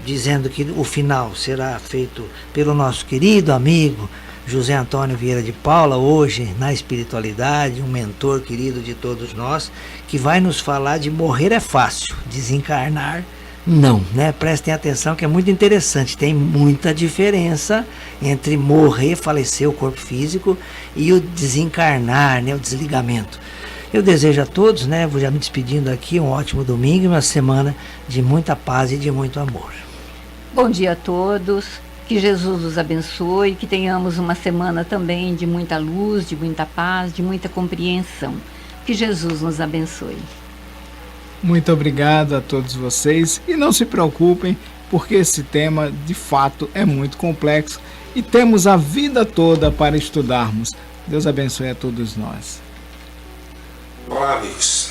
Dizendo que o final será feito pelo nosso querido amigo José Antônio Vieira de Paula, hoje na espiritualidade, um mentor querido de todos nós, que vai nos falar de morrer é fácil, desencarnar não, né? Prestem atenção que é muito interessante, tem muita diferença entre morrer, falecer o corpo físico e o desencarnar, né? O desligamento. Eu desejo a todos, né? Vou já me despedindo aqui, um ótimo domingo e uma semana de muita paz e de muito amor. Bom dia a todos. Que Jesus nos abençoe, que tenhamos uma semana também de muita luz, de muita paz, de muita compreensão. Que Jesus nos abençoe. Muito obrigado a todos vocês e não se preocupem, porque esse tema de fato é muito complexo e temos a vida toda para estudarmos. Deus abençoe a todos nós. Olá, amigos.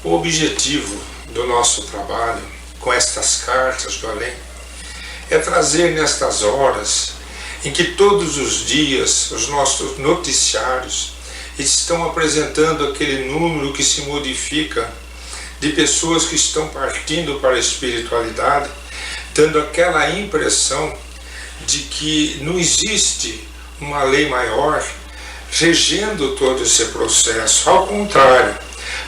O objetivo do nosso trabalho com estas cartas do além é trazer nestas horas em que todos os dias os nossos noticiários estão apresentando aquele número que se modifica de pessoas que estão partindo para a espiritualidade, dando aquela impressão de que não existe uma lei maior regendo todo esse processo. Ao contrário,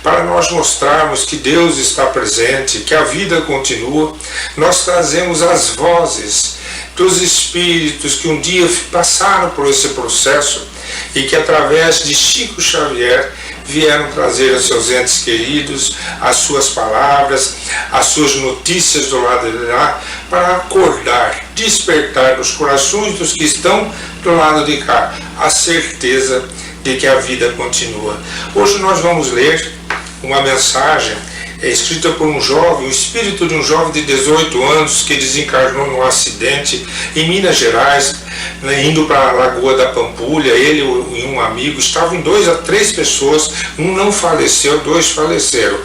para nós mostrarmos que Deus está presente, que a vida continua, nós trazemos as vozes dos espíritos que um dia passaram por esse processo e que através de Chico Xavier vieram trazer aos seus entes queridos as suas palavras, as suas notícias do lado de lá, para acordar, despertar nos corações dos que estão do lado de cá a certeza de que a vida continua. Hoje nós vamos ler uma mensagem é escrita por um jovem, o espírito de um jovem de 18 anos que desencarnou num acidente em Minas Gerais, né, indo para a Lagoa da Pampulha. Ele e um amigo, estavam em 2 a 3 pessoas, um não faleceu, 2 faleceram,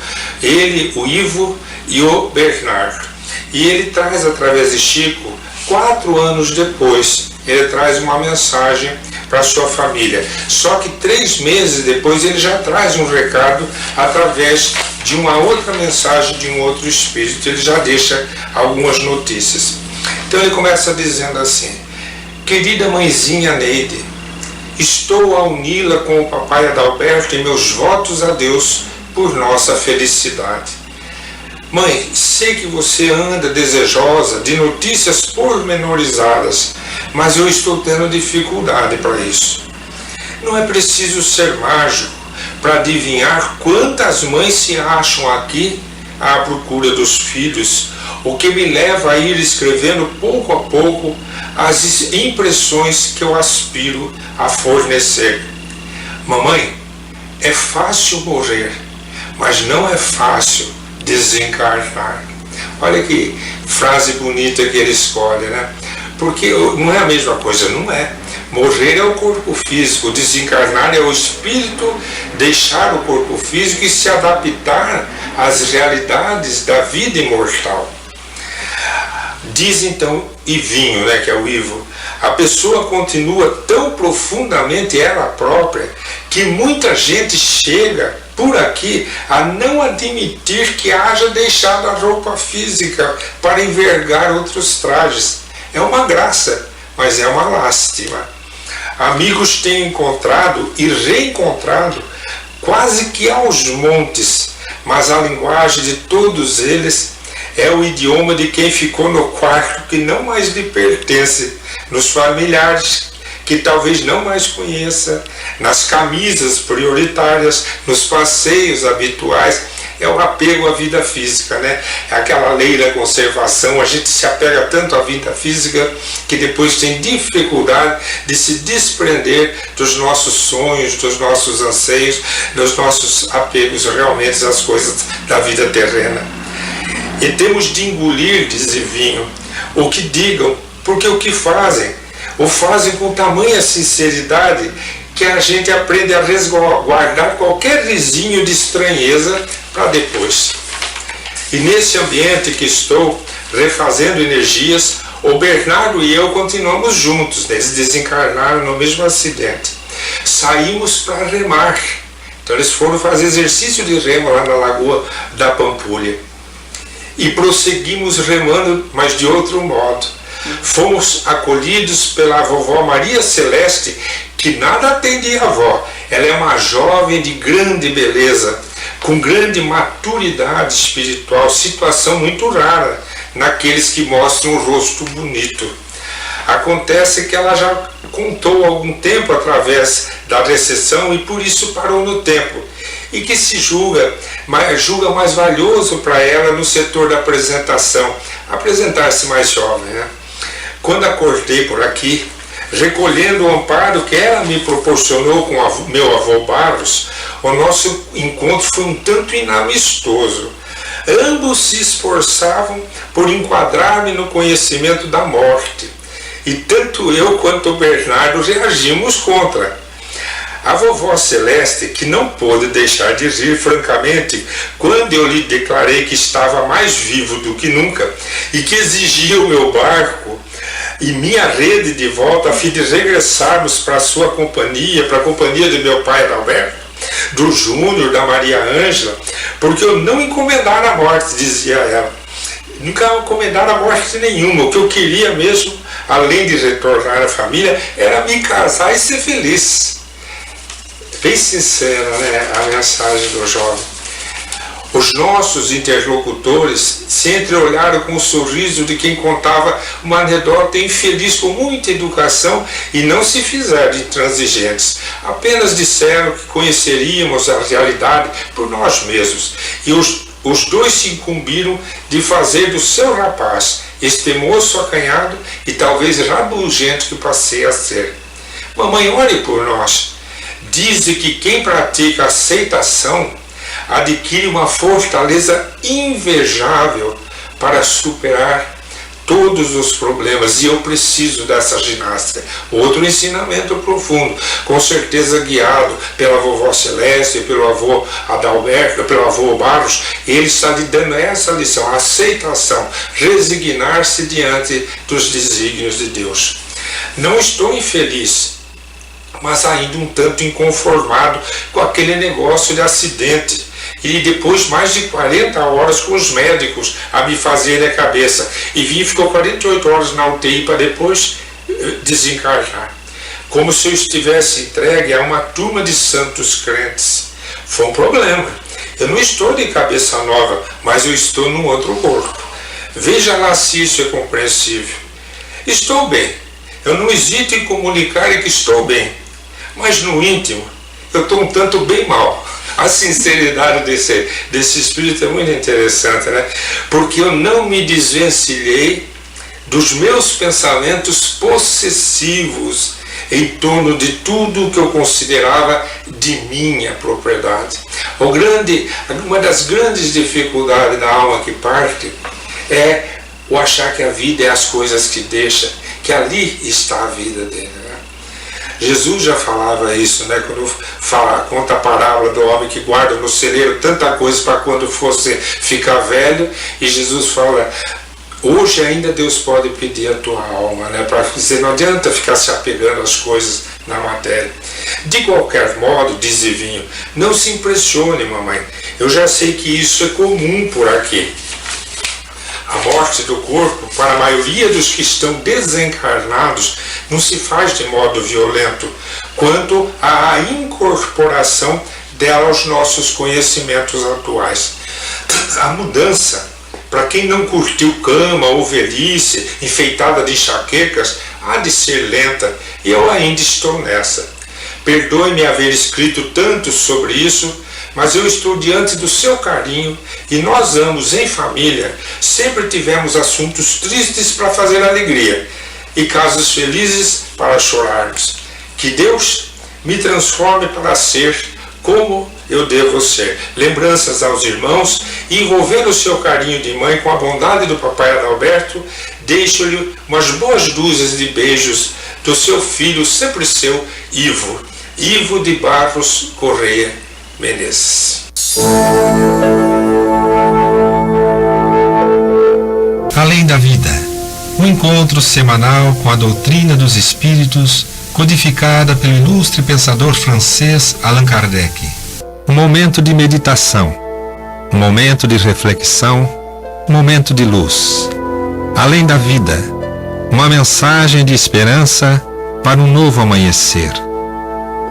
ele, o Ivo e o Bernardo. E ele traz, através de Chico, 4 anos depois, ele traz uma mensagem para a sua família. Só que 3 meses depois ele já traz um recado através de uma outra mensagem de um outro espírito. Ele já deixa algumas notícias. Então ele começa dizendo assim: querida mãezinha Neide, estou a uni-la com o papai Adalberto em meus votos a Deus por nossa felicidade. Mãe, sei que você anda desejosa de notícias pormenorizadas, mas eu estou tendo dificuldade para isso. Não é preciso ser mágico para adivinhar quantas mães se acham aqui à procura dos filhos, o que me leva a ir escrevendo pouco a pouco as impressões que eu aspiro a fornecer. Mamãe, é fácil morrer, mas não é fácil desencarnar. Olha que frase bonita que ele escolhe, né? Porque não é a mesma coisa, não é. Morrer é o corpo físico, desencarnar é o espírito deixar o corpo físico e se adaptar às realidades da vida imortal. Diz então Ivinho, né, que é o Ivo, a pessoa continua tão profundamente ela própria que muita gente chega por aqui a não admitir que haja deixado a roupa física para envergar outros trajes. É uma graça, mas é uma lástima. Amigos tenho encontrado e reencontrado quase que aos montes, mas a linguagem de todos eles é o idioma de quem ficou no quarto que não mais lhe pertence, nos familiares que talvez não mais conheça, nas camisas prioritárias, nos passeios habituais. É o apego à vida física, né? É aquela lei da conservação. A gente se apega tanto à vida física que depois tem dificuldade de se desprender dos nossos sonhos, dos nossos anseios, dos nossos apegos realmente às coisas da vida terrena. E temos de engolir, diz Ivinho, o que digam, porque o que fazem, o fazem com tamanha sinceridade que a gente aprende a resguardar qualquer risinho de estranheza para depois. E nesse ambiente que estou refazendo energias, o Bernardo e eu continuamos juntos. Eles desencarnaram no mesmo acidente. Saímos para remar. Então eles foram fazer exercício de remo lá na Lagoa da Pampulha. E prosseguimos remando, mas de outro modo. Fomos acolhidos pela vovó Maria Celeste, que nada tem de avó. Ela é uma jovem de grande beleza, com grande maturidade espiritual, situação muito rara naqueles que mostram o rosto bonito. Acontece que ela já contou há algum tempo através da recessão e por isso parou no tempo, e que se julga mais valioso para ela no setor da apresentação, apresentar-se mais jovem, né? Quando acordei por aqui, recolhendo o amparo que ela me proporcionou com meu avô Barros, o nosso encontro foi um tanto inamistoso. Ambos se esforçavam por enquadrar-me no conhecimento da morte, e tanto eu quanto o Bernardo reagimos contra. A vovó Celeste, que não pôde deixar de rir francamente quando eu lhe declarei que estava mais vivo do que nunca e que exigia o meu barco e minha rede de volta a fim de regressarmos para a sua companhia, para a companhia de meu pai Adalberto, do Júnior, da Maria Ângela, porque eu não encomendara a morte, dizia ela. Nunca encomendara a morte nenhuma. O que eu queria mesmo, além de retornar à família, era me casar e ser feliz. Bem sincera, né, a mensagem do jovem. Os nossos interlocutores se entreolharam com o sorriso de quem contava uma anedota infeliz com muita educação e não se fizeram intransigentes. Apenas disseram que conheceríamos a realidade por nós mesmos. E os dois se incumbiram de fazer do seu rapaz este moço acanhado e talvez rabugento que passei a ser. Mamãe, ore por nós. Dizem que quem pratica aceitação adquire uma fortaleza invejável para superar todos os problemas, e eu preciso dessa ginástica. Outro ensinamento profundo, com certeza guiado pela vovó Celeste, pelo avô Adalberto, pelo avô Barros. Ele está lhe dando essa lição: a aceitação, resignar-se diante dos desígnios de Deus. Não estou infeliz, mas ainda um tanto inconformado com aquele negócio de acidente. E depois mais de 40 horas com os médicos a me fazerem a cabeça. E ficou 48 horas na UTI para depois desencarnar. Como se eu estivesse entregue a uma turma de santos crentes. Foi um problema. Eu não estou de cabeça nova, mas eu estou num outro corpo. Veja lá se isso é compreensível. Estou bem. Eu não hesito em comunicar que estou bem. Mas no íntimo, eu estou um tanto bem mal. A sinceridade desse espírito é muito interessante, né? Porque eu não me desvencilhei dos meus pensamentos possessivos em torno de tudo que eu considerava de minha propriedade. Uma das grandes dificuldades da alma que parte é o achar que a vida é as coisas que deixa, que ali está a vida dele. Jesus já falava isso, né? Quando conta a parábola do homem que guarda no celeiro tanta coisa para quando fosse ficar velho, e Jesus fala: hoje ainda Deus pode pedir a tua alma, né? Para dizer, não adianta ficar se apegando às coisas na matéria. De qualquer modo, diz Ivinho, não se impressione, mamãe, eu já sei que isso é comum por aqui. A morte do corpo, para a maioria dos que estão desencarnados, não se faz de modo violento, quanto à incorporação dela aos nossos conhecimentos atuais. A mudança, para quem não curtiu cama ou velhice, enfeitada de enxaquecas, há de ser lenta, e eu ainda estou nessa. Perdoe-me haver escrito tanto sobre isso, mas eu estou diante do seu carinho, e nós ambos, em família, sempre tivemos assuntos tristes para fazer alegria, e casos felizes para chorarmos. Que Deus me transforme para ser como eu devo ser. Lembranças aos irmãos, e envolvendo o seu carinho de mãe com a bondade do papai Adalberto, deixo-lhe umas boas dúzias de beijos do seu filho, sempre seu, Ivo de Barros Correia Menezes. Além da vida, um encontro semanal com a doutrina dos espíritos, codificada pelo ilustre pensador francês Allan Kardec. Um momento de meditação, um momento de reflexão, um momento de luz. Além da vida, uma mensagem de esperança para um novo amanhecer.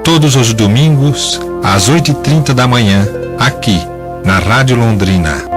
Todos os domingos, às 8h30 da manhã, aqui, na Rádio Londrina.